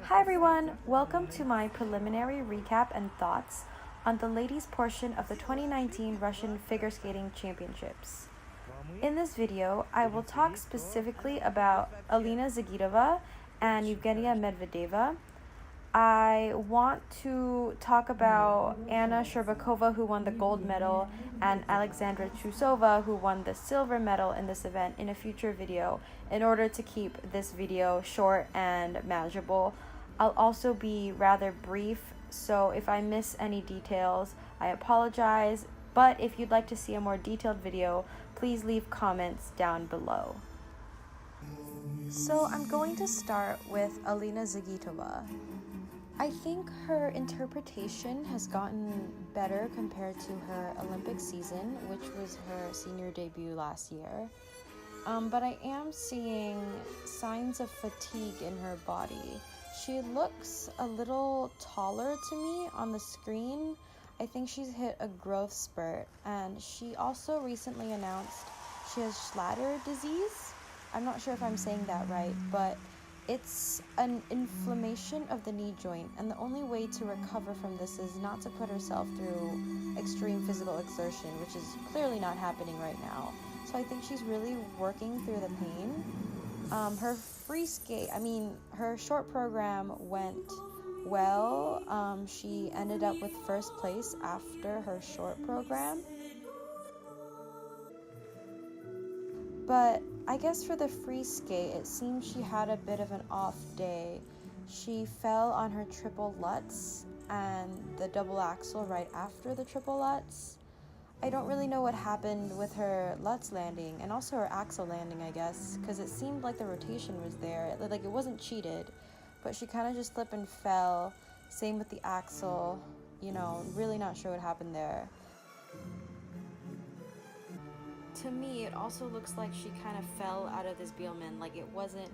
Hi everyone, welcome to my preliminary recap and thoughts on the ladies portion of the 2019 Russian Figure Skating Championships. In this video, I will talk specifically about Alina Zagitova and Evgenia Medvedeva. I want to talk about Anna Sherbakova, who won the gold medal, and Alexandra Chusova, who won the silver medal in this event, in a future video in order to keep this video short and manageable. I'll also be rather brief, so if I miss any details, I apologize, but if you'd like to see a more detailed video, please leave comments down below. So I'm going to start with Alina Zagitova. I think her interpretation has gotten better compared to her Olympic season, which was her senior debut last year. But I am seeing signs of fatigue in her body. She looks a little taller to me on the screen. I think she's hit a growth spurt, and she also recently announced she has Schlatter disease. I'm not sure if I'm saying that right, but it's an inflammation of the knee joint, and the only way to recover from this is not to put herself through extreme physical exertion, which is clearly not happening right now. So I think she's really working through the pain. Her her short program went well. She ended up with first place after her short program. But I guess for the free skate, it seems she had a bit of an off day. She fell on her triple lutz and the double axel right after the triple lutz. I don't really know what happened with her lutz landing and also her axel landing, I guess, because it seemed like the rotation was there, like it wasn't cheated, but she kind of just slipped and fell. Same with the axel, really not sure what happened there. To me, it also looks like she kind of fell out of this Bielman, like it wasn't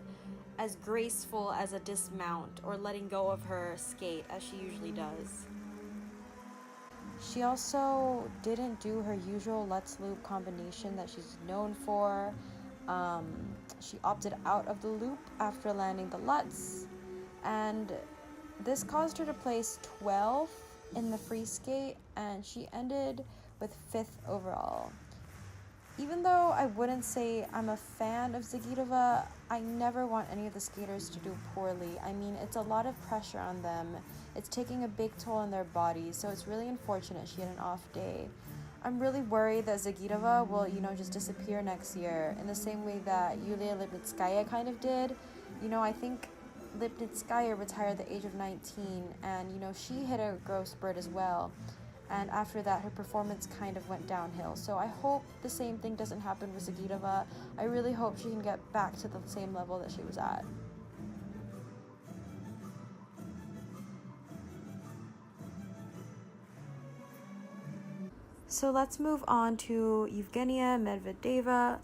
as graceful as a dismount or letting go of her skate as she usually does. She also didn't do her usual Let's Loop combination that she's known for. She opted out of the loop after landing the Lutz, and this caused her to place 12th in the free skate, and she ended with 5th overall. Even though I wouldn't say I'm a fan of Zagitova, I never want any of the skaters to do poorly. I mean, it's a lot of pressure on them. It's taking a big toll on their bodies, so it's really unfortunate she had an off day. I'm really worried that Zagitova will, just disappear next year in the same way that Yulia Lipnitskaya kind of did. I think Lipnitskaya retired at the age of 19, and, she hit a growth spurt as well. And after that, her performance kind of went downhill. So I hope the same thing doesn't happen with Zagitova. I really hope she can get back to the same level that she was at. So let's move on to Evgenia Medvedeva.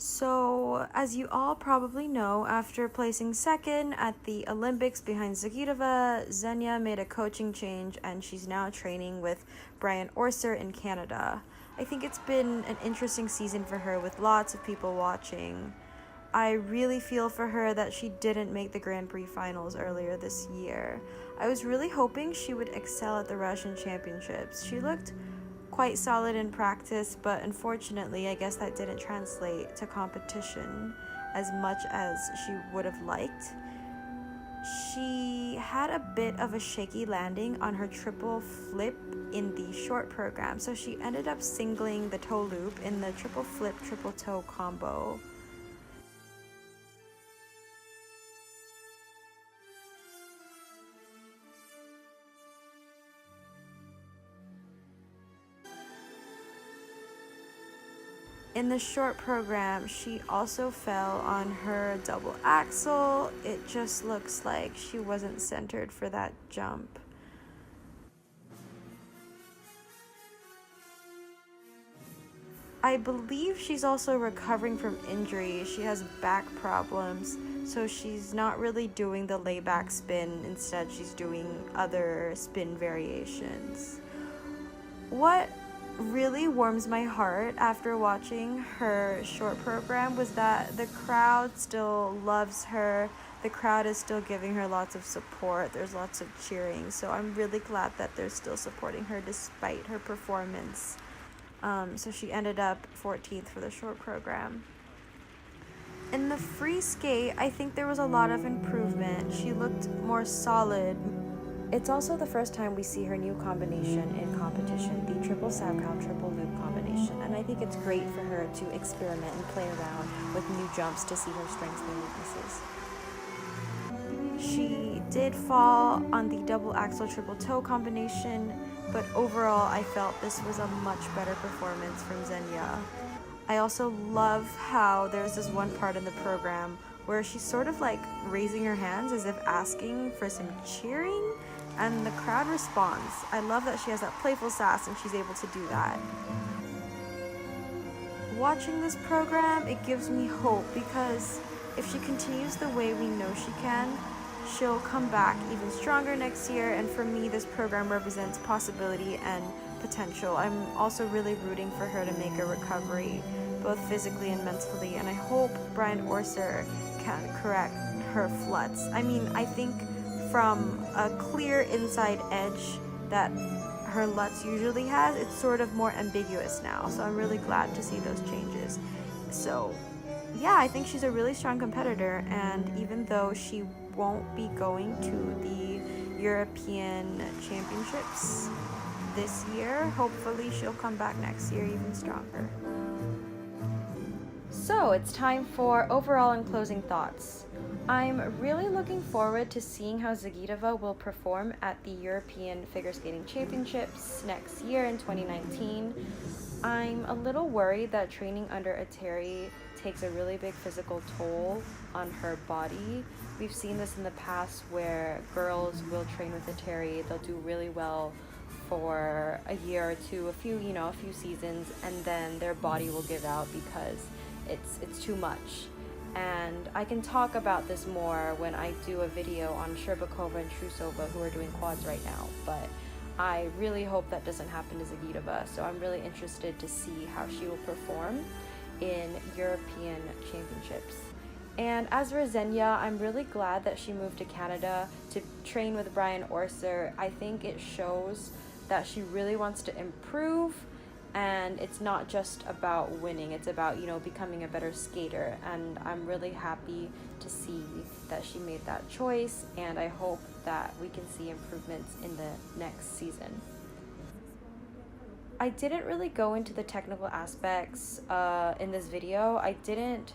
So, as you all probably know, after placing second at the Olympics behind Zagitova, Xenia made a coaching change and she's now training with Brian Orser in Canada. I think it's been an interesting season for her with lots of people watching. I really feel for her that she didn't make the Grand Prix finals earlier this year. I was really hoping she would excel at the Russian Championships. She looked quite solid in practice, but unfortunately, I guess that didn't translate to competition as much as she would have liked. She had a bit of a shaky landing on her triple flip in the short program, so she ended up singling the toe loop in the triple flip, triple toe combo. In the short program, she also fell on her double axel. It just looks like she wasn't centered for that jump. I believe she's also recovering from injury. She has back problems, so she's not really doing the layback spin. Instead, she's doing other spin variations. What really warms my heart after watching her short program was that the crowd still loves her. the crowd is still giving her lots of support. There's lots of cheering. So I'm really glad that they're still supporting her despite her performance. So she ended up 14th for the short program. In the free skate, I think there was a lot of improvement. She looked more solid. It's also the first time we see her new combination in competition, the triple Sauerkraut triple loop combination, and I think it's great for her to experiment and play around with new jumps to see her strengths and weaknesses. She did fall on the double axel triple toe combination, but overall I felt this was a much better performance from Xenia. I also love how there's this one part in the program where she's sort of like raising her hands as if asking for some cheering, and the crowd responds. I love that she has that playful sass and she's able to do that. Watching this program, it gives me hope because if she continues the way we know she can, she'll come back even stronger next year, and for me this program represents possibility and potential. I'm also really rooting for her to make a recovery, both physically and mentally, and I hope Brian Orser can correct her fluts. I mean, I think from a clear inside edge that her Lutz usually has, it's sort of more ambiguous now, so I'm really glad to see those changes. So yeah, I think she's a really strong competitor, and even though she won't be going to the European Championships this year, hopefully she'll come back next year even stronger. So it's time for overall and closing thoughts. I'm really looking forward to seeing how Zagitova will perform at the European Figure Skating Championships next year in 2019. I'm a little worried that training under a Terry takes a really big physical toll on her body. We've seen this in the past where girls will train with a Terry, they'll do really well for a year or two, a few seasons, and then their body will give out because it's too much. And I can talk about this more when I do a video on Sherbakova and Trusova, who are doing quads right now, but I really hope that doesn't happen to Zagitova, so I'm really interested to see how she will perform in European Championships. And as for Xenia, I'm really glad that she moved to Canada to train with Brian Orser. I think it shows that she really wants to improve, and it's not just about winning, it's about, becoming a better skater, and I'm really happy to see that she made that choice, and I hope that we can see improvements in the next season. I didn't really go into the technical aspects in this video. I didn't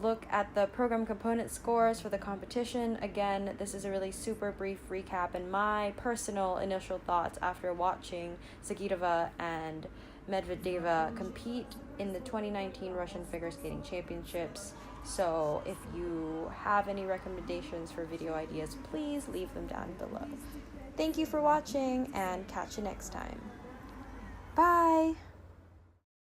look at the program component scores for the competition. Again, this is a really super brief recap and my personal initial thoughts after watching Zagitova and Medvedeva compete in the 2019 Russian Figure Skating Championships. So if you have any recommendations for video ideas, please leave them down below. Thank you for watching, and catch you next time. Bye!